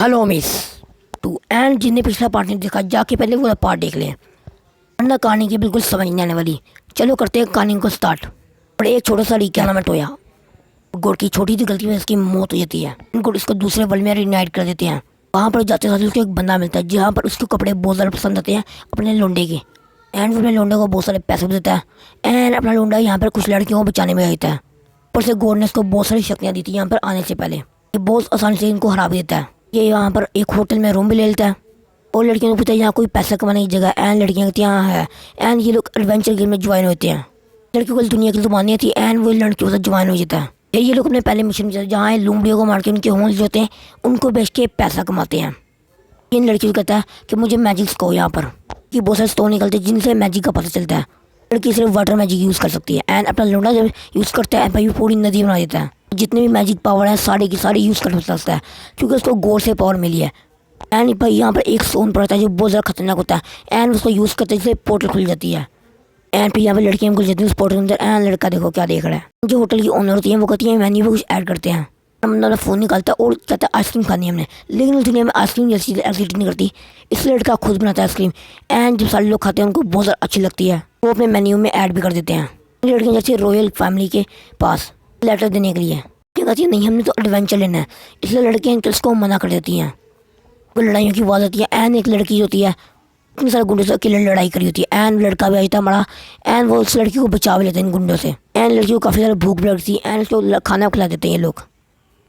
Hello miss to and जिनने पिछला part नहीं देखा जाके पहले वो पार्ट देख लें, वरना कहानी की बिल्कुल समझ नहीं आने वाली। चलो करते हैं कहानी को स्टार्ट। और एक छोटा सा क्या नाम है टोया। गुड़ की छोटी सी गलती में इसकी मौत हो जाती है। गुड़ इसको दूसरे वर्ल्ड में रिनाइट कर देते हैं। वहाँ पर जाते साथ उसको एक बंदा मिलता है जहाँ पर उसके कपड़े बहुत ज़्यादा पसंद आते हैं अपने लोंडे के। एंड वो अपने लोंडे को बहुत सारे पैसे भी देता है। एंड अपना लोंडा यहाँ पर कुछ लड़कियों को बचाने में आता है। ऊपर से गॉड ने इसको बहुत सारी शक्तियाँ दी थी यहाँ पर आने से पहले। ये बहुत आसानी से इनको हरा भी देता है। ये यहाँ पर एक होटल में रूम भी ले लेता है और लड़कियों को पूछता है यहाँ कोई पैसा कमाने की जगह है। एंड लड़कियाँ कहती हैं यहाँ है। एंड ये लोग एडवेंचर गेम में ज्वाइन होते हैं। लड़कियों को दुनिया की जुबान नहीं थी एंड वो लड़कियों के साथ ज्वाइन हो जाता है। फिर ये लोग अपने पहले मिशन में जहाँ लूमड़ियों को मार के उनके होल्स जो होते हैं उनको बेच के पैसा कमाते हैं। इन लड़कियों को कहता है कि मुझे मैजिक सिखाओ यहाँ पर, कि बहुत सारे स्टोन निकलते हैं जिनसे मैजिक का पता चलता है। लड़की सिर्फ वाटर मैजिक यूज़ कर सकती है। एंड अपना लोंडा जब यूज़ करता है भाई वो पूरी नदी बना देता है। जितने भी मैजिक पावर है सारे की सारी यूज़ कर सकता है क्योंकि उसको गॉड से पावर मिली है। एंड भाई यहाँ पर एक स्टोन पड़ता है जो बहुत ज़्यादा खतरनाक होता है। एंड उसको यूज़ करते जिससे पोर्टल खुल जाती है। एंड फिर यहाँ पे लड़कियाँ खुल जाती है उस पोर्टल के अंदर। एंड लड़का देखो क्या देख रहा है। जो होटल की ओनर होती है वो कहती है मेन्यू में कुछ ऐड करते हैं। हम फ़ोन निकालता है और कहता है आइसक्रीम खानी है हमने, लेकिन उस दुनिया में आइसक्रीम जैसी एग्जिट नहीं करती। इसलिए लड़का खुद बनाता है आइसक्रीम। एंड जब सारे लोग खाते हैं उनको बहुत ज़्यादा अच्छी लगती है, वो अपने मेन्यू में ऐड भी कर देते हैं। लड़कियाँ जैसे रॉयल फैमिली के पास लेटर देने के लिए कहती है नहीं हमने तो एडवेंचर लेना है। इसलिए लड़कियाँ इंटरेस्ट को मना कर देती हैं। कोई लड़ाइयों की आवाज़ आती है। एंड एक लड़की जो होती है इतनी सारे गुंडों से अकेले लड़ाई करी होती है। एंड लड़का भी आता है मरा। एंड वो उस लड़की को बचा भी लेते हैं इन गुंडों से। एंड लड़की को काफ़ी ज़्यादा भूख भी लगती है। एंड उसको खाना खिला देते हैं ये लोग।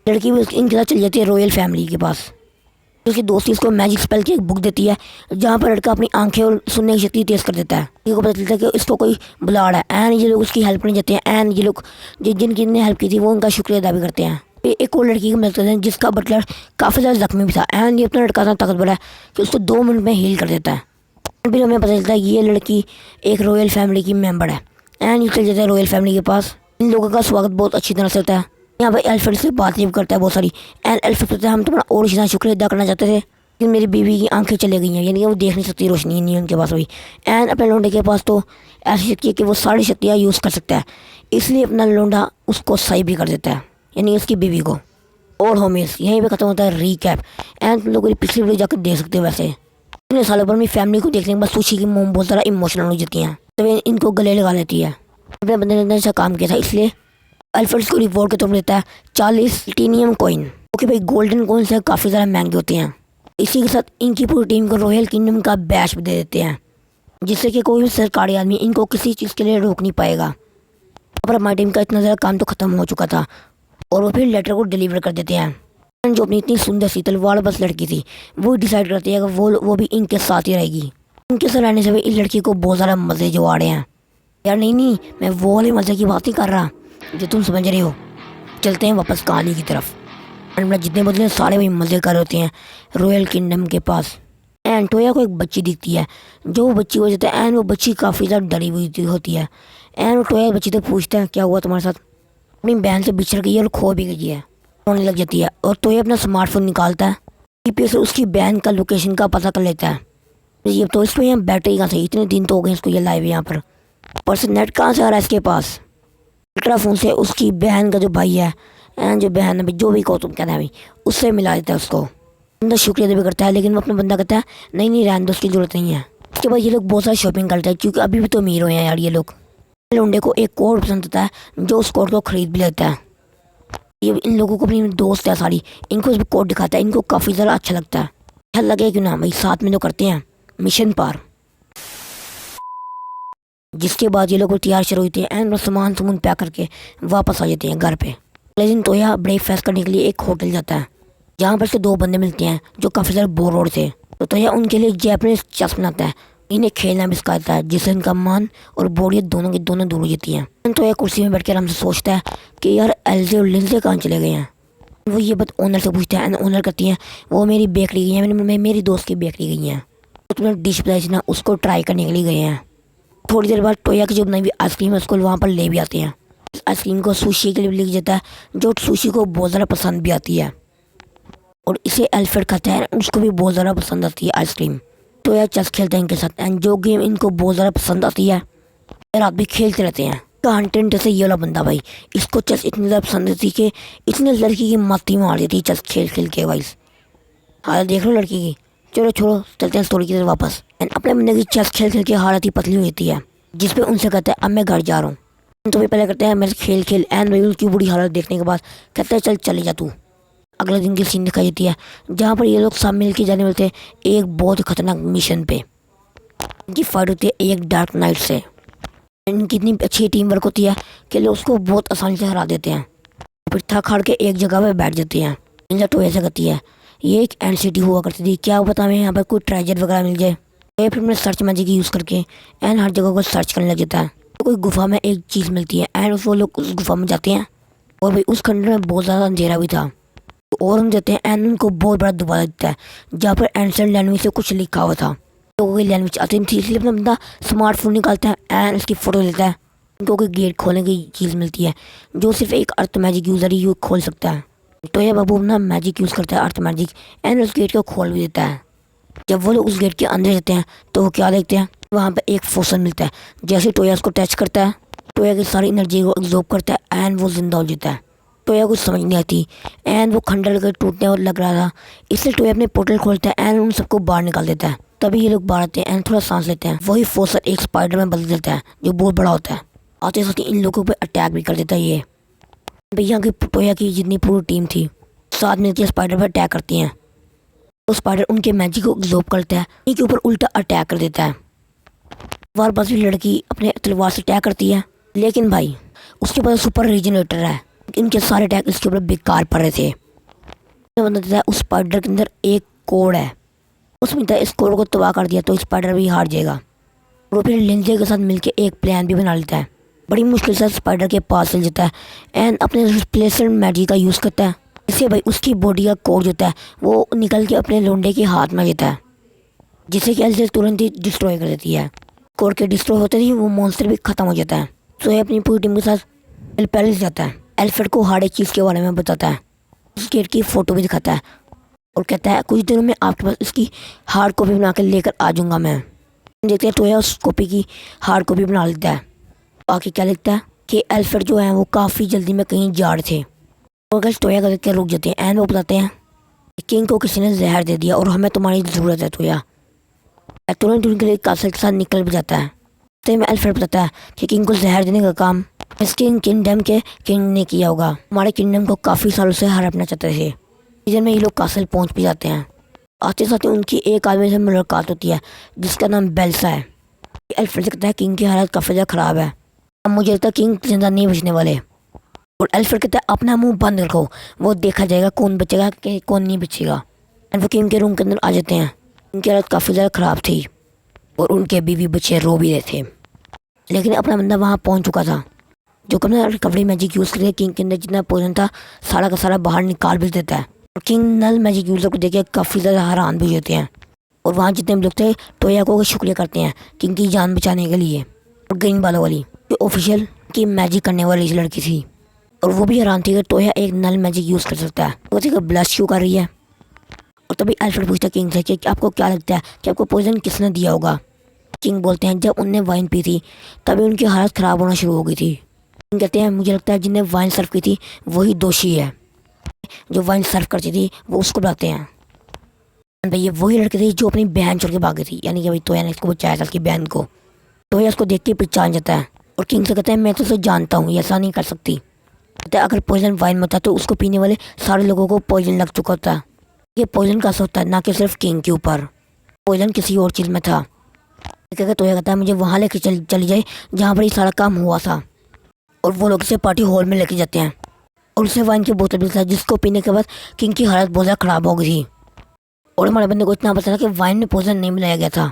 लड़की भी इनके साथ चली जाती है रॉयल फैमिली के पास। उसकी दोस्ती उसको मैजिक स्पेल की एक बुक देती है जहाँ पर लड़का अपनी आंखें और सुनने की शक्ति तेज़ कर देता है। को पता चलता है कि इसको कोई बुलाड़ है। एंड ये लोग उसकी हेल्प करने जाते हैं। एंड ये लोग जिनकी ने हेल्प की थी वो उनका शुक्रिया अदा भी करते हैं। एक और लड़की को मिलते हैं जिसका बटलर काफ़ी ज़्यादा जख्मी भी था। एंड ये अपना लड़का इतना ताकतवर है कि उसको 2 मिनट में हील कर देता है। फिर हमें पता चलता है ये लड़की एक रॉयल फैमिली की मेंबर है। एंड ये चले जाता है रॉयल फैमिली के पास। इन लोगों का स्वागत बहुत अच्छी तरह से होता है। यहाँ पर एल्फ्रेड से बातचीत करता है बहुत सारी। एंड एल्फ्रेड कहता है हम तुम्हारा और इतना शुक्रिया अदा करना चाहते थे लेकिन मेरी बीवी की आंखें चले गई हैं, यानी कि वो देख नहीं सकती, रोशनी नहीं है उनके पास अभी। एंड अपने लोंडे के पास तो ऐसी शक्ति है कि वो सारी शक्तियाँ यूज़ कर सकता है। इसलिए अपना लोंडा उसको सही भी कर देता है, यानी उसकी बीवी को। और होमिस यहीं पे खत्म होता है रीकैप। एंड तुम लोग पिछली वीडियो जाकर देख सकते हो। वैसे इतने सालों पर अपनी फैमिली को देखने के बाद सुशी की मोम बहुत ज़्यादा इमोशनल हो जाती हैं, तो वे इनको गले लगा लेती है। अपने बंदे ने अच्छा काम किया था इसलिए अल्फ्रेड को रिवॉर्ड के तौर पर देता है 40 टिनियम कॉइन। ओके भाई गोल्डन कॉइन से काफ़ी ज़्यादा महंगे होते हैं। इसी के साथ इनकी पूरी टीम को रॉयल किंगडम का बैच भी दे देते हैं जिससे कि कोई भी सरकारी आदमी इनको किसी चीज़ के लिए रोक नहीं पाएगा। पर हमारी टीम का इतना ज़्यादा काम तो ख़त्म हो चुका था और वो फिर लेटर को डिलीवर कर देते हैं। जो अपनी इतनी सुंदर सी तलवार बस लड़की थी वो डिसाइड करती है कि वो भी इनके साथ ही रहेगी। इनके साथ रहने से भी इस लड़की को बहुत ज़्यादा मज़े जो आ रहे हैं। यार नहीं मैं वो वाले मज़े की बात नहीं कर रहा जो तुम समझ रहे हो। चलते हैं वापस कहानी की तरफ। एंड जितने बदले सारे वही मज़े कर होते हैं रॉयल किंगडम के पास। एंड टोया को एक बच्ची दिखती है जो वो बच्ची हो जाता है। एंड वो बच्ची काफ़ी ज़्यादा डरी हुई होती है। एंड वो टोया बच्ची तो पूछता है क्या हुआ तुम्हारे साथ। अपनी बहन से बिछड़ गई है और खो भी गई है, रोने लग जाती है। और टोया अपना स्मार्टफोन निकालता है, जीपीएस से उसकी बहन का लोकेशन का पता कर लेता है। ये तो इसमें यहाँ बैटरी कहाँ से, इतने दिन तो हो गए इसको ये लाइव यहाँ पर से नेट कहाँ से आ रहा है इसके पास। अल्ट्राफोन से उसकी बहन का जो भाई है एंड जो बहन है जो भी कहो तुम कहना है भाई उससे मिला देता है उसको। बंदा शुक्रिया भी करता है लेकिन वो अपना बंदा कहता है नहीं रहने दो उसकी ज़रूरत नहीं है। उसके बाद ये लोग बहुत सारी शॉपिंग करते हैं क्योंकि अभी भी तो अमीर हुए हैं यार ये लोग। लोंडे को एक कोट पसंद आता है जो उस कोट को ख़रीद भी लेता है। ये इन लोगों को अपनी दोस्त है सारी, इनको भी कोट दिखाता है, इनको काफ़ी ज़्यादा अच्छा लगता है। अच्छा लगे क्यों ना भाई साथ में तो करते हैं मिशन पार। जिसके बाद ये लोग तैयार शुरू होते हैं एंड सामान पैक करके वापस आ जाते हैं घर पे। अगले दिन टोया ब्रेकफास्ट करने के लिए एक होटल जाता है जहाँ पर से 2 बंदे मिलते हैं जो काफ़ी ज़्यादा बोर हो रहे थे। तो टोया उनके लिए जैपनीज चेस बनाता है, इन्हें खेलना भी सिखाता है जिससे इनका मन और बॉडी दोनों की दोनों दूर हो जाती हैं। टोया कुर्सी में बैठ कर हमसे सोचता है कि यार एल्जे और लिंजे कहाँ चले गए हैं। वो ये बात ओनर से पूछता है एंड ओनर कहती है वो मेरी बेकरी गई है, मेरी दोस्त की बेकरी गई हैं। तो तुम्हें डिश बताई ना उसको ट्राई करने के लिए गए हैं। थोड़ी देर बाद टोया की जो बनाई हुई आइसक्रीम है उसको वहाँ पर ले भी आते हैं। आइसक्रीम को सुशी के लिए लिख जाता है जो सुशी को बहुत ज़्यादा पसंद भी आती है और इसे अल्फ्रेड खाता है उसको भी बहुत ज़्यादा पसंद आती है आइसक्रीम। तो यार चेस खेलते हैं इनके साथ एंड जो गेम इनको बहुत ज़्यादा पसंद आती है रात भी खेलते रहते हैं। कंटेंट से ये वाला बंदा भाई इसको चेस इतनी ज़्यादा पसंद आती कि इतने लड़की की मत्ती मार देती है चेस खेल खेल के भाई। हालत देख लो लड़की की। चलो छोड़ो, चलते हैं स्टोरी की तरफ वापस। एंड अपने बंदे की चेस्ट खेल खेल के हालत ही पतली हो जाती है, जिसपे उनसे कहता है अब मैं घर जा रहा हूँ। तो भी पहले करते हैं मेरे से खेल खेल। एंड वही उसकी बुरी हालत देखने के बाद कहते हैं चल चले जा तू। अगले दिन की सीन दिखाई देती है जहाँ पर ये लोग सब मिल के जाने वाले थे एक बहुत ही खतरनाक मिशन पे। इनकी फाइट होती है एक डार्क नाइट से। इनकी इतनी अच्छी टीम वर्क होती है कि लोग उसको बहुत आसानी से हरा देते हैं। फिर थक हार के एक जगह पे बैठ जाते हैं। इनका तो ऐसा करती है ये एक एंड सिटी हुआ करती थी, क्या पता हमें यहाँ पर कोई ट्रेजर वगैरह मिल जाए। ये फिर मैं सर्च मैजिक यूज़ करके एंड हर जगह को सर्च करने लग जाता है। तो कोई गुफा में एक चीज़ मिलती है एंड वो लोग उस गुफा में जाते हैं। और भाई उस खंडर में बहुत ज़्यादा अंधेरा भी था। और हम जाते हैं एंड उनको बहुत बड़ा दोबारा दिखता है जहाँ पर एंशिएंट लैंग्वेज से कुछ लिखा हुआ था। तो वही लैंग्वेज आती नहीं थी, इसलिए अपना बंदा स्मार्टफोन निकालता है एंड उसकी फ़ोटो लेता है। उनको कोई गेट खोलने की चीज़ मिलती है जो सिर्फ एक अर्थ मैजिक यूज़र ही खोल सकता है। तो ये बाबू अपना मैजिक यूज़ करता है, अर्थ मैजिक, एंड उस गेट को खोल भी देता है। जब वो लोग उस गेट के अंदर जाते हैं तो वो क्या देखते हैं, वहाँ पे एक फोसन मिलता है। जैसे टोया उसको टच करता है, टोया की सारी एनर्जी को एब्जॉर्ब करता है एंड वो जिंदा हो जाता है। टोया कुछ समझ नहीं आती एंड वो खंडर के टूटने और लग रहा था, इसलिए टोया अपने पोर्टल खोलता है एंड उन सबको बाहर निकाल देता है। तभी ये लोग बाहर आते हैं एंड थोड़ा सांस लेते हैं। वही फोसन एक स्पाइडर में बदल देता है जो बहुत बड़ा होता है। आते साथ ही इन लोगों पर अटैक भी कर देता है। ये भैया की टोया की जितनी पूरी टीम थी साथ मिलकर स्पाइडर पर अटैक करती हैं। तो स्पाइडर उनके मैजिक को एब्जॉर्ब करता है, इनके ऊपर उल्टा अटैक कर देता है। बार बार भी लड़की अपने तलवार से अटैक करती है, लेकिन भाई उसके पास सुपर रीजनरेटर है। इनके सारे अटैक इसके ऊपर बेकार पड़ रहे थे। बंदा देता है उस स्पाइडर के अंदर एक कोड है, उसमें इस कोड को तबाह कर दिया तो स्पाइडर भी हार जाएगा। और वो फिर लिंजे के साथ मिलकर एक प्लान भी बना लेता है। बड़ी मुश्किल से स्पाइडर के पास चल जाता है एंड अपने रिप्लेसमेंट मैजिक का यूज़ करता है। इससे भाई उसकी बॉडी का कोड होता है वो निकल के अपने लोंडे के हाथ में देता है, जिसे कि एल्से तुरंत ही डिस्ट्रॉय कर देती है। कोड के डिस्ट्रॉय होते ही वो मॉन्स्टर भी खत्म हो जाता है। तो ये अपनी पूरी टीम के साथ पेरिस जाता है। एल्फ्रेड को हर एक चीज़ के बारे में बताता है, उस गेट की फ़ोटो भी दिखाता है और कहता है कुछ दिनों में आपके पास इसकी हार्ड कॉपी बना कर लेकर आ जाऊँगा मैं। देखते हैं टोया उस कॉपी की हार्ड कॉपी बना लेता है। बाकी क्या लिखता है कि एल्फ्रेड जो है वो काफ़ी जल्दी में कहीं जा रहे थे। और अगर टोया करके रुक जाते हैं एंड वो बताते हैं कि किंग को किसी ने जहर दे दिया और हमें तुम्हारी ज़रूरत है टोया। तुरंत उनके लिए कासल के साथ निकल भी जाता है। तो में एल्फ्रेड बताता है कि किंग को जहर देने का काम इस किंगडम के किंग ने किया होगा। हमारे किंगडम को काफ़ी सालों से हड़पना चाहते थे। सीजन में ये लोग कासल पहुंच भी जाते हैं। आते साथ ही उनकी एक आदमी से मुलाकात होती है जिसका नाम बेल्सा है। एल्फ्रेड से कहता है किंग की हालत काफ़ी ज़्यादा ख़राब है, अब मुझे लगता है किंग जिंदा नहीं बचने वाले। और एल्फ्रेड कहता है अपना मुंह बंद रखो, वो देखा जाएगा कौन बचेगा कि कौन नहीं बचेगा। एंड वो किंग के रूम के अंदर आ जाते हैं। उनकी हालत काफ़ी ज़्यादा ख़राब थी और उनके बीवी बच्चे रो भी रहे थे, लेकिन अपना बंदा वहाँ पहुँच चुका था जो कि अपना रिकवरी मैजिक यूज़ करके किंग के अंदर जितना पोजन था सारा का सारा बाहर निकाल भी देता है। और किंग नल मैजिक यूज़र को देख के काफ़ी ज़्यादा हैरान भी होते हैं। और वहाँ जितने भी लोग थे टोया को शुक्रिया करते हैं किंग की जान बचाने के लिए। और ग्रीन बालों वाली जो ऑफिशियल की मैजिक करने वाली इस लड़की थी, और वो भी हैरान थी कि टोया एक नल मैजिक यूज़ कर सकता है। वो देखकर ब्लश क्यों कर रही है। और तभी एल्फ्रेड पूछता है किंग से कि आपको क्या लगता है कि आपको पॉइजन किसने दिया होगा। किंग बोलते हैं जब उनने वाइन पी थी तभी उनकी हालत ख़राब होना शुरू हो गई थी। किंग कहते हैं मुझे लगता है जिन्हें वाइन सर्व की थी वही दोषी है, जो वाइन सर्व करती थी वो उसको बुलाते हैं। भाई ये वही लड़की थी जो अपनी बहन छोड़ के भागी थी, यानी कि भाई टोया ने इसको बचाया था उसकी बहन को। टोया उसको देख के पहचान जाता है और किंग से कहता है मैं तो उसे जानता हूँ, ये ऐसा नहीं कर सकती। कहता है अगर पॉइजन वाइन में होता तो उसको पीने वाले सारे लोगों को पॉइजन लग चुका होता। ये पॉइजन का असर होता है ना कि सिर्फ किंग के ऊपर, पॉइजन किसी और चीज़ में था। टोया कहता है मुझे वहाँ लेके चली जाए जहाँ पर ये सारा काम हुआ था। और वो लोग इसे पार्टी हॉल में लेके जाते हैं और उसे वाइन की बोतल मिलता है जिसको पीने के बाद किंग की हालत बहुत ज़्यादा ख़राब हो गई थी। और हमारे बंदे को इतना पता था कि वाइन में पॉइजन नहीं मिलाया गया था।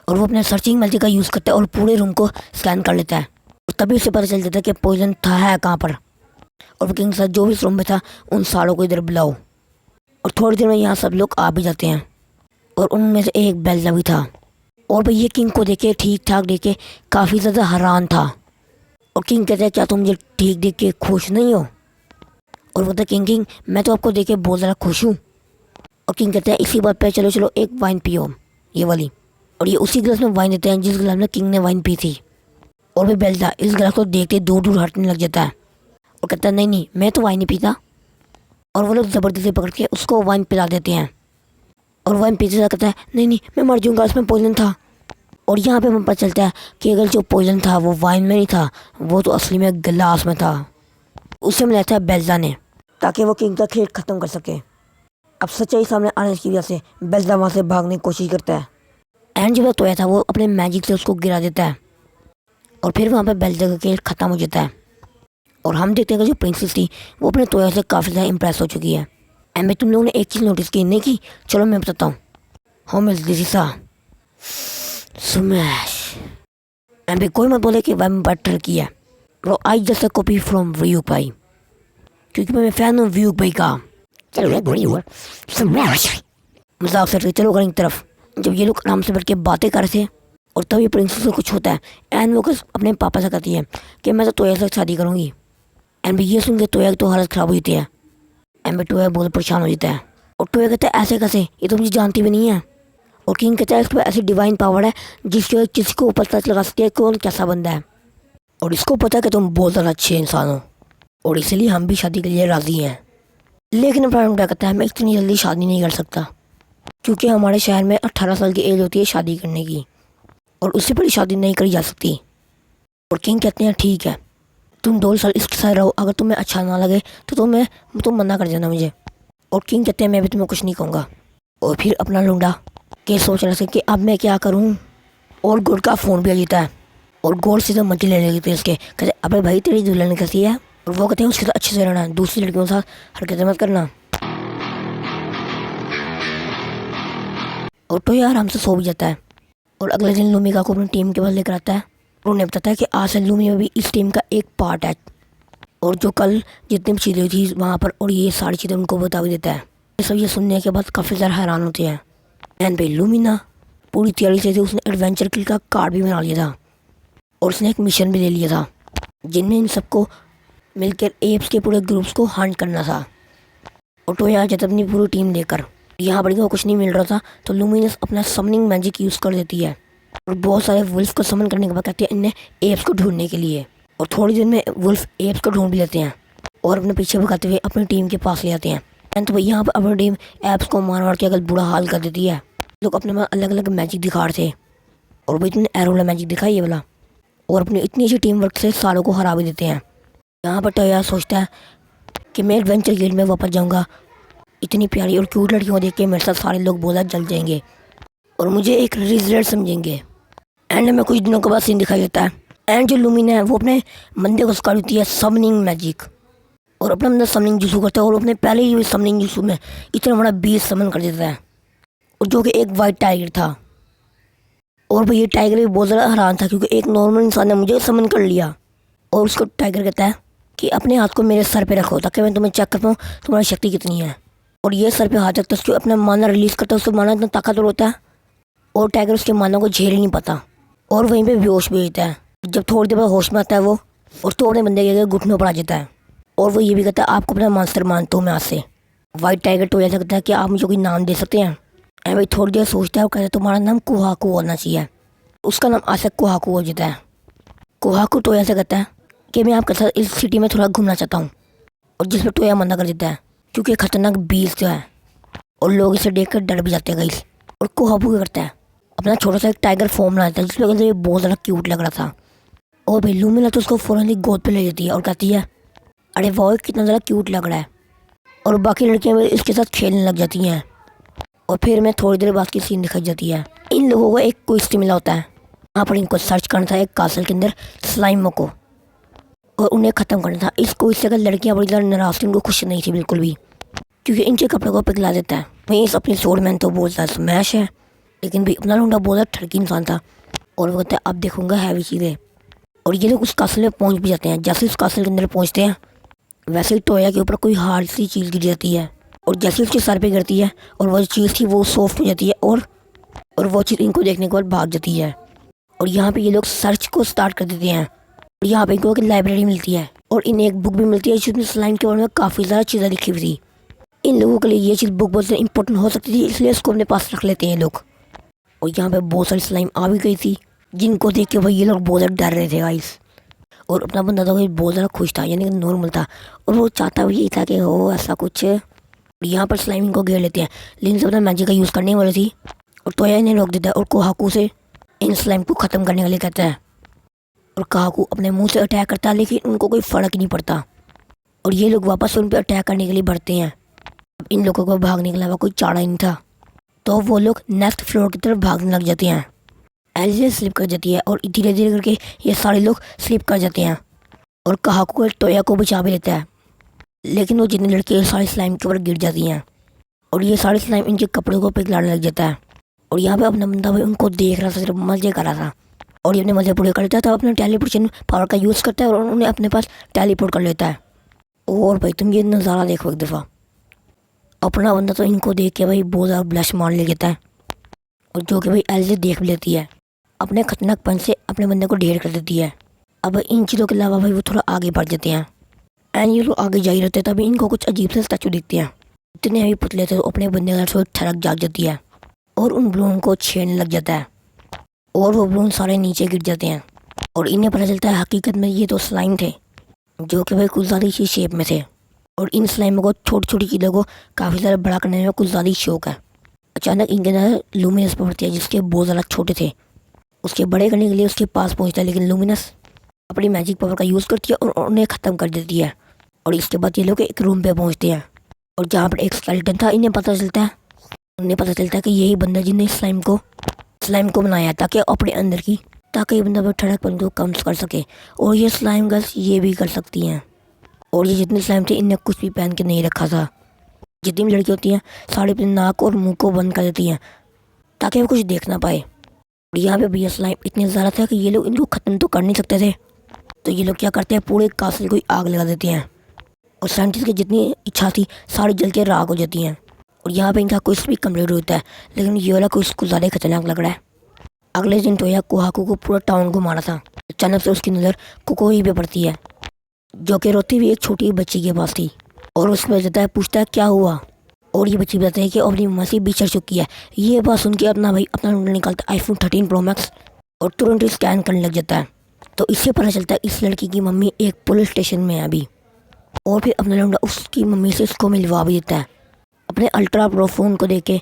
और वो अपने सर्चिंग मैजिक का यूज़ करता है और पूरे रूम को स्कैन कर लेता है और तभी उसे पता चल जाता है कि पॉइजन था है कहाँ पर। और वो किंग के साथ जो भी इस रूम में था उन सारों को इधर बुलाओ। और थोड़ी देर में यहाँ सब लोग आ भी जाते हैं और उनमें से एक बेल्ला भी था। और भाई ये किंग को देखे ठीक ठाक देखे काफ़ी ज़्यादा हैरान था। और किंग कहता है क्या तुम मुझे ठीक देख के खुश नहीं हो। और वो किंग किंग मैं तो आपको देख के बहुत ज़्यादा खुश हूँ। और किंग कहता है इसी बात पे चलो चलो एक वाइन पियो ये वाली। और ये उसी गिलास में वाइन देते हैं जिस गिलास में किंग ने वाइन पी थी। और भी बेल्टा इस गिलास को देखते दूर दूर हटने लग जाता है और कहता है नहीं नहीं मैं तो वाइन नहीं पीता। और वो लोग ज़बरदस्ती पकड़ के उसको वाइन पिला देते हैं और वो एनपीसी से कहता है नहीं नहीं मैं मर जाऊँगा, उसमें पॉइजन था। और यहाँ पे हमें पता चलता है कि अगर जो पॉइजन था वो वाइन में नहीं था, वो तो असली में गिलास में था। उसे मिला था बेल्जा ने, ताकि वो किंग का खेल ख़त्म कर सके। अब सच्चाई सामने आने की वजह से बेल्जा वहाँ से भागने की कोशिश करता है। एंड जो तोया था वो अपने मैजिक से उसको गिरा देता है और फिर वहाँ पे बेल्जा का खेल ख़त्म हो जाता है। और हम देखते हैं कि जो प्रिंसेस थी वो अपने तोया से काफ़ी ज़्यादा इम्प्रेस हो चुकी है। एंड भाई तुम लोगों ने एक चीज़ नोटिस की नहीं की? चलो मैं बताता हूँ। Home is this smash. And भाई कोई मत बोले कि वह बटर की है। Bro I just a copy from व्यूक भाई, क्योंकि मैं फैन हूँ व्यूक भाई का। चलो यार बड़ी हुआ स्मैश। मजाक से चलो घर की तरफ। जब ये लोग आराम से बैठ के बातें कर रहे थे और तभी प्रिंसेस को कुछ होता है। एंड वो कुछ अपने पापा से कहती है कि मैं तो तोया से शादी करूँगी। एंड भाई ये सुन के तोया की तो हालत ख़राब हो जाती है। एंड भाई टोया बहुत परेशान हो जाता है और टोया कहता है ऐसे कैसे, ये तो मुझे जानती भी नहीं है। और किंग कहता है इसके पास ऐसी डिवाइन पावर है जिसकी वजह किसी को पता लगा सकती है कौन कैसा बंदा है, और इसको पता है कि तुम बहुत ज़्यादा अच्छे इंसान हो और इसलिए हम भी शादी के लिए राज़ी हैं। लेकिन प्रॉब्लम क्या कहता है, मैं इतनी जल्दी शादी नहीं कर सकता क्योंकि हमारे शहर में 18 साल की एज होती है शादी करने की और उससे पहले शादी नहीं करी जा सकती। और किंग कहते हैं ठीक है तुम 2 साल इसके साथ रहो, अगर तुम्हें अच्छा ना लगे तो तुम मना कर देना मुझे। और किंग कहते हैं मैं भी तुम्हें कुछ नहीं कहूँगा। और फिर अपना लूंडा के सोच रहे थे कि अब मैं क्या करूँ। और गोड का फ़ोन भी आ जाता है और गोड से तो मजे ले लेते हैं उसके। कहते अबे भाई तेरी दुल्हन कैसी है, और वो कहते हैं उसके साथ अच्छे से रहना, दूसरी लड़कियों के साथ हरकतें मत करना। और तो यार आराम से सो भी जाता है। और अगले दिन लूमिका को अपनी टीम के पास लेकर आता है और उन्हें बताता है कि आज से लूमिका भी इस टीम का एक पार्ट है और जो कल जितनी भी चीज़ें थी वहाँ पर और ये सारी चीज़ें उनको बता भी देता है। ये सब ये सुनने के बाद काफ़ी ज़्यादा हैरान होते हैं। एंड भाई लूमिना पूरी तैयारी से थी, उसने एडवेंचर किल का कार्ड भी बना लिया था और उसने एक मिशन भी ले लिया था जिनमें इन सबको मिलकर एप्स के पूरे ग्रुप्स को हंट करना था। और तो यहाँ जाता अपनी पूरी टीम लेकर, यहाँ पर कुछ नहीं मिल रहा था तो लूमिनस अपना समनिंग मैजिक यूज़ कर देती है और बहुत सारे वुल्फ को समन करने के बाद कहती है इन्हें एप्स को ढूंढने के लिए। और थोड़ी देर में वुल्फ एप्स को ढूंढ भी लेते हैं और अपने पीछे भगाते हुए अपनी टीम के पास ले आते हैं। एंड तो भाई यहाँ पर अपनी टीम एप्स को मार मार के अगर बुरा हाल कर देती है। लोग अपने में अलग अलग मैजिक दिखा रहे थे और वो इतने एरो वाला मैजिक दिखाई ये वाला, और अपनी इतनी अच्छी टीम वर्क से सारों को हरा भी देते हैं। यहाँ पर टोया सोचता है कि मैं एडवेंचर गेम में वापस जाऊँगा, इतनी प्यारी और क्यूट लड़कियों को देख के मेरे साथ सारे लोग बहुत जल जाएंगे और मुझे एक रिजल्ट समझेंगे। एंड में कुछ दिनों के बाद सीन दिखाई देता है। एंड जो लूमिना है वो अपने बंदे को स्कार होती है समनिंग मैजिक और अपना बंदा समनिंग जूसू करता है और अपने पहले ही समनिंग जूसू में इतना बड़ा बीस समन कर देता है और जो कि एक वाइट टाइगर था। और भाई ये टाइगर भी बहुत ज़्यादा हैरान था क्योंकि एक नॉर्मल इंसान ने मुझे समन कर लिया। और उसको टाइगर कहता है कि अपने हाथ को मेरे सर पे रखो ताकि मैं तुम्हें चेक कर पाऊँ तुम्हारी शक्ति कितनी है। और ये सर पे हाथ रखता है, उसको अपना माना रिलीज़ करता है, उसको माना इतना ताकतवर होता है और टाइगर उसके माना को झेल ही नहीं पाता और वहीं पे बेहोश भी होता है। जब थोड़ी देर बाद होश में आता है वो, और तो अपने बंदे के घुटनों पर आ जाता है और वो ये भी कहता है आपको अपना मास्टर मानता हूँ मैं आज से। वाइट टाइगर तो ऐसा कहता है कि आप मुझे कोई नाम दे सकते हैं। एंड भाई थोड़ी देर सोचता है और कहता है तुम्हारा नाम कुहाकू होना चाहिए। उसका नाम आज से कुहाकू हो जाता है। कुहाकू तो ऐसा कहता है कि मैं आपके साथ इस सिटी में थोड़ा घूमना चाहता हूँ, और जिस पर टोया मना कर देता है क्योंकि खतरनाक बीस जो है और लोग इसे देख कर डर भी जाते हैं गाइस। और कुहाकू क्या करता है अपना छोटा सा एक टाइगर फॉर्म बनाता है जिसमें ये बहुत ज़्यादा क्यूट लग रहा था। और भाई लूमिना तो उसको फ़ौरन गोद पे ले जाती है और कहती है अरे वाह कितना ज़्यादा क्यूट लग रहा है। और बाकी लड़कियां भी इसके साथ खेलने लग जाती हैं। और फिर मैं थोड़ी देर बाद की सीन दिखाई जाती है। इन लोगों को एक क्विज मिला होता है, वहाँ पर इनको सर्च करना था एक कासल के अंदर स्लाइमों को और उन्हें ख़त्म करना था। इस क्विज से अगर लड़कियाँ बड़ी ज़्यादा नाराज़ थी, उनको खुश नहीं थी बिल्कुल भी क्योंकि इनके कपड़े को पिघला देता है। वहीं इस अपनी स्वॉर्डमैन तो बहुत ज़्यादा स्मैश है, लेकिन भी अपना लूंडा बहुत ज़्यादा ठरकी इंसान था और वो कहता है अब देखूंगा हैवी चीज़ें। और ये लोग उस कासल में पहुंच भी जाते हैं। जैसे उस कासल के अंदर पहुंचते हैं वैसे ही टोया के ऊपर कोई हार्ड सी चीज़ गिर जाती है और जैसे ही उसके सर पे गिरती है और वो चीज़ थी वो सॉफ्ट हो जाती है और वो चीज़ इनको देखने के बाद भाग जाती है। और यहाँ पे ये लोग सर्च को स्टार्ट कर देते हैं और यहाँ पे इनको एक लाइब्रेरी मिलती है और इन्हें एक बुक भी मिलती है जिसमें स्लाइम के बारे में काफ़ी ज़्यादा चीज़ें लिखी हुई थी। इन लोगों के लिए ये चीज़ बुक बहुत ज़्यादा इंपॉर्टेंट हो सकती थी, इसलिए इसको अपने पास रख लेते हैं लोग। और यहाँ पे बहुत सारी स्लाइम आ भी गई थी जिनको देख के भाई ये लोग बहुत ज़्यादा डर रहे थे गाइस। और अपना बंदा तो भाई बहुत ज़्यादा खुश था, यानी कि नॉर्मल था और वो चाहता भी यही था कि हो ऐसा कुछ यहाँ पर स्लाइम इनको घेर लेते हैं। लिंज अपना मैजिक का यूज़ करने वाली थी और टोया इन्हें रोक देता है और कोहाकू से इन स्लाइम को ख़त्म करने के लिए कहता है। और कोहाकू अपने मुंह से अटैक करता है लेकिन उनको कोई फ़र्क नहीं पड़ता और ये लोग वापस उन पर अटैक करने के लिए बढ़ते हैं। अब इन लोगों को भागने के अलावा कोई चारा ही नहीं था, तो वो लोग नेक्स्ट फ्लोर की तरफ भागने लग जाते हैं। एलिजे स्लिप कर जाती है और धीरे धीरे करके ये सारे लोग स्लिप कर जाते हैं और कोहाकू टोया को बचा भी लेता है। लेकिन वो जितने लड़के सारे स्लाइम के ऊपर गिर जाती हैं और ये सारे स्लाइम इनके कपड़ों को पिघलाने लग जाता है। और यहाँ पे अपना बंदा भाई उनको देख रहा था, सिर्फ मजे कर रहा था और ये अपने मजे पूरे कर लेता था। अपने टेलीपोर्टेशन पावर का यूज़ करता है और उन्हें अपने पास टेलीपोर्ट कर लेता है। और भाई तुम ये नज़ारा देखो एक दफ़ा, अपना बंदा तो इनको देख के भाई बहुत ज़्यादा ब्लश मार ले लेता है और जो कि भाई एलिजे देख भी लेती है। अपने खतरनाक पन से अपने बंदे को ढेर कर देती है। अब इन चीज़ों के अलावा भाई वो थोड़ा आगे बढ़ जाते हैं एंड ये लोग आगे जा ही रहते हैं तभी इनको कुछ अजीब से स्टैचू दिखते हैं। इतने अभी पुतले थे तो अपने बंदे का थोड़ी ठड़क जाग जाती है और उन बलून को छेड़ने लग जाता है और वो बलून सारे नीचे गिर जाते हैं और इन्हें पता चलता है हकीकत में ये तो स्लाइम थे जो कि भाई कुछ ज़्यादा ही शेप में थे और इन स्लाइम को छोटी छोटी चीज़ों को काफ़ी ज़्यादा बड़ा करने में कुछ ज़्यादा ही शौक है। अचानक इनके अंदर लूमिनस पड़ती है जिसके बहुत ज़्यादा छोटे थे, उसके बड़े करने के लिए उसके पास पहुँचता है लेकिन लूमिनस अपनी मैजिक पावर का यूज़ करती है और उन्हें ख़त्म कर देती है। और इसके बाद ये लोग एक रूम पे पहुँचते हैं और जहाँ पर एक स्केलेटन था उन्हें पता चलता है कि यही बंदा जिसने स्लाइम को बनाया ताकि अपने अंदर की ताकि ये बंदा ठड़कपन को कम कर सके और ये स्लाइम गर्ल्स ये भी कर सकती हैं। और ये जितने स्लाइम थे इन्हें कुछ भी पहन के नहीं रखा था। जितनी भी लड़की होती हैं साड़ी अपने नाक और मुंह को बंद कर देती हैं ताकि वो कुछ देख ना पाए। और यहाँ पे भैया स्लाइम इतने ज़्यादा था कि ये लोग इनको ख़त्म तो कर नहीं सकते थे, तो ये लोग क्या करते हैं पूरे कासल को आग लगा देते हैं और साइंटिस्ट की जितनी इच्छा थी सारी जल के राख हो जाती हैं। और यहाँ पे इनका कुछ भी कम्प्लीट होता है लेकिन ये वाला कुछ ज़्यादा खतरनाक लग रहा है। अगले दिन टोया कोहाकू को पूरा टाउन को मारा था। अचानक से उसकी नज़र कोकोई पे पड़ती है जो कि रोती हुई एक छोटी बच्ची के पास थी और उसमें जाता है पूछता है क्या हुआ और ये बच्ची बताती है कि अपनी मम्मा से बिछड़ चुकी है। ये बात सुन के अपना नंबर निकालता है iPhone 13 Pro Max और तुरंत स्कैन करने लग जाता है। तो इससे पता चलता है इस लड़की की मम्मी एक पुलिस स्टेशन में है अभी और फिर अपना लौंडा उसकी मम्मी से उसको मिलवा भी देता है। अपने अल्ट्रा प्रो फ़ोन को देख के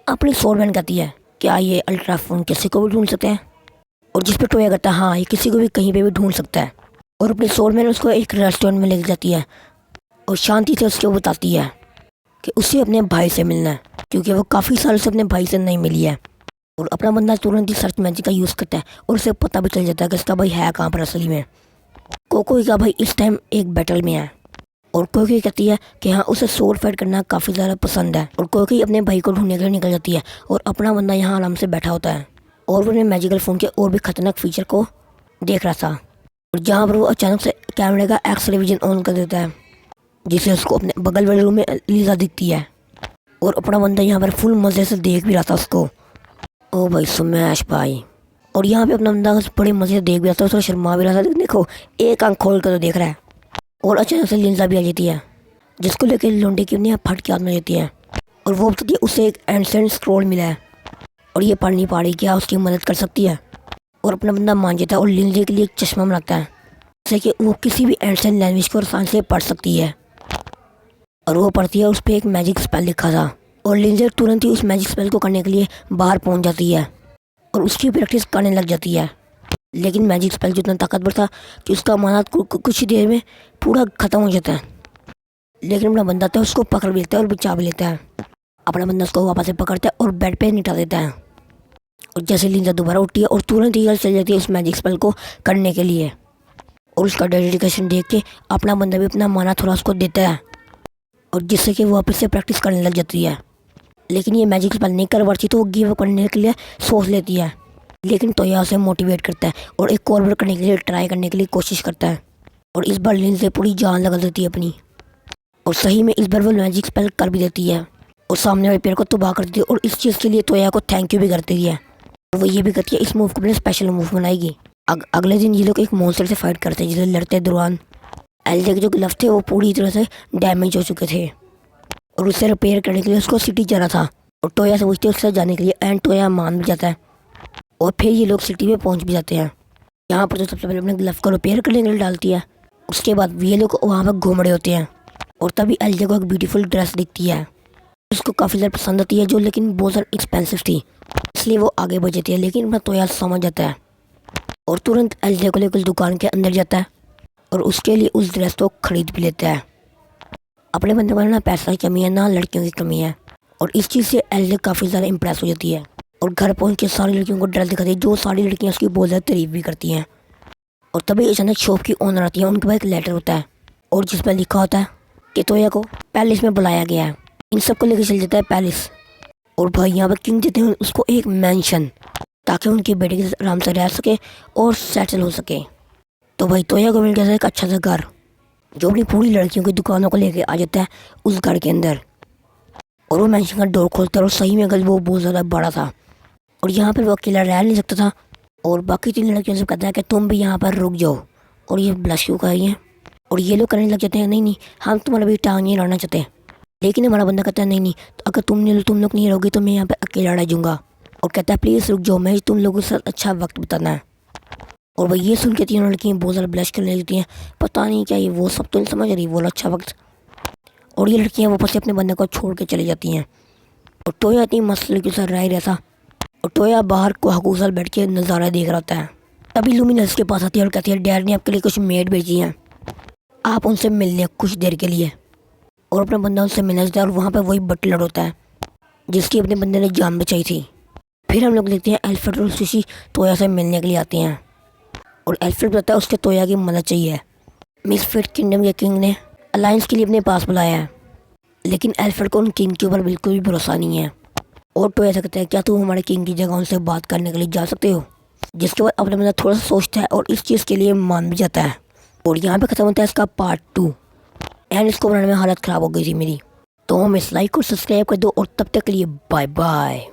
अपनी सोलमैन कहती है क्या ये अल्ट्रा फ़ोन किसी को भी ढूंढ सकते हैं और जिस पर टोया करता है हाँ ये किसी को भी कहीं पे भी ढूंढ सकता है। और अपनी सोलमैन उसको एक रेस्टोरेंट में ले जाती है और शांति से उसको बताती है कि उसे अपने भाई से मिलना है क्योंकि वो काफ़ी साल से अपने भाई से नहीं मिली है। और अपना बंदा तुरंत ही सर्च मैजिक का यूज़ करता है और उसे पता भी चल जाता है कि इसका भाई है कहाँ पर असली में। कोकोई का भाई इस टाइम एक बैटल में है और कोकोई कहती है कि हाँ उसे सोल फाइट करना काफ़ी ज़्यादा पसंद है और कोकोई अपने भाई को ढूंढने के लिए निकल जाती है और अपना बंदा यहाँ आराम से बैठा होता है और वो अपने मैजिकल फ़ोन के और भी खतरनाक फीचर को देख रहा था। और जहाँ पर वो अचानक से कैमरे का एक्स-रे विजन ऑन कर देता है जिससे उसको अपने बगल वाले रूम में लीजा दिखती है और अपना बंदा यहाँ पर फुल मज़े से देख भी रहा था उसको। ओ भाई स्मैश भाई। और यहाँ पे अपना बंदा बड़े मज़े से देख भी रहा था, थोड़ा शर्मा भी रहा था लेकिन देखो एक आंख खोल कर तो देख रहा है। और अचानक से लिंजा भी आ जाती है जिसको लेकर लोंडे की अपनी फट के हाथ में जाती है और वो बताती है उसे एक एंसेंट स्क्रॉल मिला है और ये पढ़ नहीं पा रही, क्या उसकी मदद कर सकती है। और अपना बंदा मान जाता है और लिंजे के लिए एक चश्मा बनाता है जिससे कि वो किसी भी एंसेंट लैंग्वेज को आसान से पढ़ सकती है। और वो पढ़ती है उस पर एक मैजिक स्पेल लिखा था और लिंजे तुरंत ही उस मैजिक स्पेल को करने के लिए बाहर पहुंच जाती है और उसकी प्रैक्टिस करने लग जाती है। लेकिन मैजिक स्पेल जो इतना ताकतवर था कि उसका माना कुछ ही देर में पूरा ख़त्म हो जाता है। लेकिन अपना बंदा था उसको पकड़ भी लेता है और बचा भी लेता है। अपना बंदा उसको वापस से पकड़ता है और बेड पे निटा देता है और जैसे लिंजा दोबारा उठती है और तुरंत ही चल जाती है उस मैजिक स्पेल को करने के लिए। और उसका डेडिकेशन देख के अपना बंदा भी अपना माना थोड़ा उसको देता है और जिससे कि वो वापस से प्रैक्टिस करने लग जाती है। लेकिन ये मैजिक स्पेल नहीं कर पाती तो वो गिव अप करने के लिए सोच लेती है। लेकिन टोया उसे मोटिवेट करता है और एक और बार करने के लिए ट्राई करने के लिए कोशिश करता है और इस बार लिंजे पूरी जान लगा देती है अपनी और सही में इस बार वो मैजिक स्पेल कर भी देती है और सामने वाले पेड़ को तबाह कर देती है। और इस चीज़ के लिए टोया को थैंक यू भी करती है और वो ये भी कहती है इस मूव को अपने स्पेशल मूव बनाएगी। अगले दिन ये लोग एक मॉन्स्टर से फाइट करते हैं जिसे लड़ते दौरान एलिजे के जो ग्लव्स थे वो पूरी तरह से डैमेज हो चुके थे और उसे रिपेयर करने के लिए उसको सिटी जाना था और टोया से पूछते उससे जाने के लिए एंड टोया मान भी जाता है और फिर ये लोग सिटी में पहुंच भी जाते हैं। यहाँ पर तो सबसे पहले अपने ग्लव को रिपेयर करने के लिए डालती है। उसके बाद ये लोग वहाँ पर घूम रहे होते हैं और तभी एलजे को एक ब्यूटीफुल ड्रेस दिखती है, उसको काफ़ी ज़्यादा पसंद आती है, जो लेकिन बहुत ज़्यादा एक्सपेंसिव थी, इसलिए वो आगे बढ़ जाती है। लेकिन अपना तोया समझ जाता है और तुरंत एलजे को लेकर दुकान के अंदर जाता है और उसके लिए उस ड्रेस को खरीद भी लेता है। अपने बंदे को ना पैसा की कमी है ना लड़कियों की कमी है, और इस चीज़ से एलजे काफ़ी ज़्यादा इंप्रेस हो जाती है और घर पहुंच के सारी लड़कियों को ड्रेस दिखाती है, जो सारी लड़कियां उसकी बहुत ज़्यादा तारीफ भी करती हैं। और तभी अचानक शॉप की ओनर आती है, उनके पास एक लेटर होता है और जिस पर लिखा होता है कि तोया को पैलेस में बुलाया गया है। इन सबको लेकर चल जाता है पैलेस, और भाई यहाँ पर किंग देते हैं उसको एक मैंशन, ताकि उनके बेटे के साथ आराम से रह सके और सेटल हो सके। तो भाई तोया को मिल गया था एक अच्छा सा घर, जो अपनी पूरी लड़कियों की दुकानों को लेके आ जाता है उस घर के अंदर। और वो मैंशन का डोर खोलता है और सही में घर वो बहुत ज़्यादा बड़ा था, और यहाँ पर वो अकेला रह नहीं सकता था। और बाकी 3 लड़कियों से कहता है कि तुम भी यहाँ पर रुक जाओ, और ये ब्लश क्यों कर रही हैं, और ये लोग करने लग जाते हैं नहीं नहीं हम तुम्हारा भी टांग नहीं लड़ना चाहते। लेकिन हमारा बंदा कहता है नहीं नहीं, तो अगर तुम लोग नहीं रहोगे तो मैं यहाँ पर अकेला रह जाऊँगा, और कहता है प्लीज़ रुक जाओ, मैं तुम लोगों के साथ अच्छा वक्त बिताना है। और भाई ये सुन के 3 लड़कियाँ बहुत ज़्यादा ब्लश करने लगती हैं, पता नहीं क्या ये वो सब तो नहीं समझ रही वो अच्छा वक्त। और ये लड़कियाँ वापस से अपने बंदे को छोड़ के चली जाती हैं, और टोया इतनी मस्त लड़कियों से रह रहता, और टोया बाहर को हकूसल बैठ के नज़ारा देख रहा होता है। तभी लूमिनस के पास आती है और कहती है डैड ने आपके लिए कुछ मेड भेजी हैं, आप उनसे मिल लें कुछ देर के लिए। और अपना बंदा उनसे मिलना चाहता है, और वहाँ पर वही बटलर होता है जिसकी अपने बंदे ने जान बचाई थी। फिर हम लोग देखते हैं एल्फ्रेड और सुशी तोया से मिलने के लिए आते हैं, और एल्फ्रेड बताता है उसके तोया की मदद चाहिए। मिसफिट किंगडम के किंग ने अलायंस के लिए अपने पास बुलाया है, लेकिन एल्फ्रेड को उन किंग के ऊपर बिल्कुल भी भरोसा नहीं है। और तो ऐसा कहता है क्या तुम हमारे किंग की जगह उनसे बात करने के लिए जा सकते हो, जिसके बाद अपने बंदा थोड़ा सा सोचता है और इस चीज़ के लिए मान भी जाता है। और यहाँ पे ख़त्म होता है इसका पार्ट 2, एंड इसको बनाने में हालत ख़राब हो गई थी मेरी। तो हम इस लाइक और सब्सक्राइब कर दो, और तब तक के लिए बाय बाय।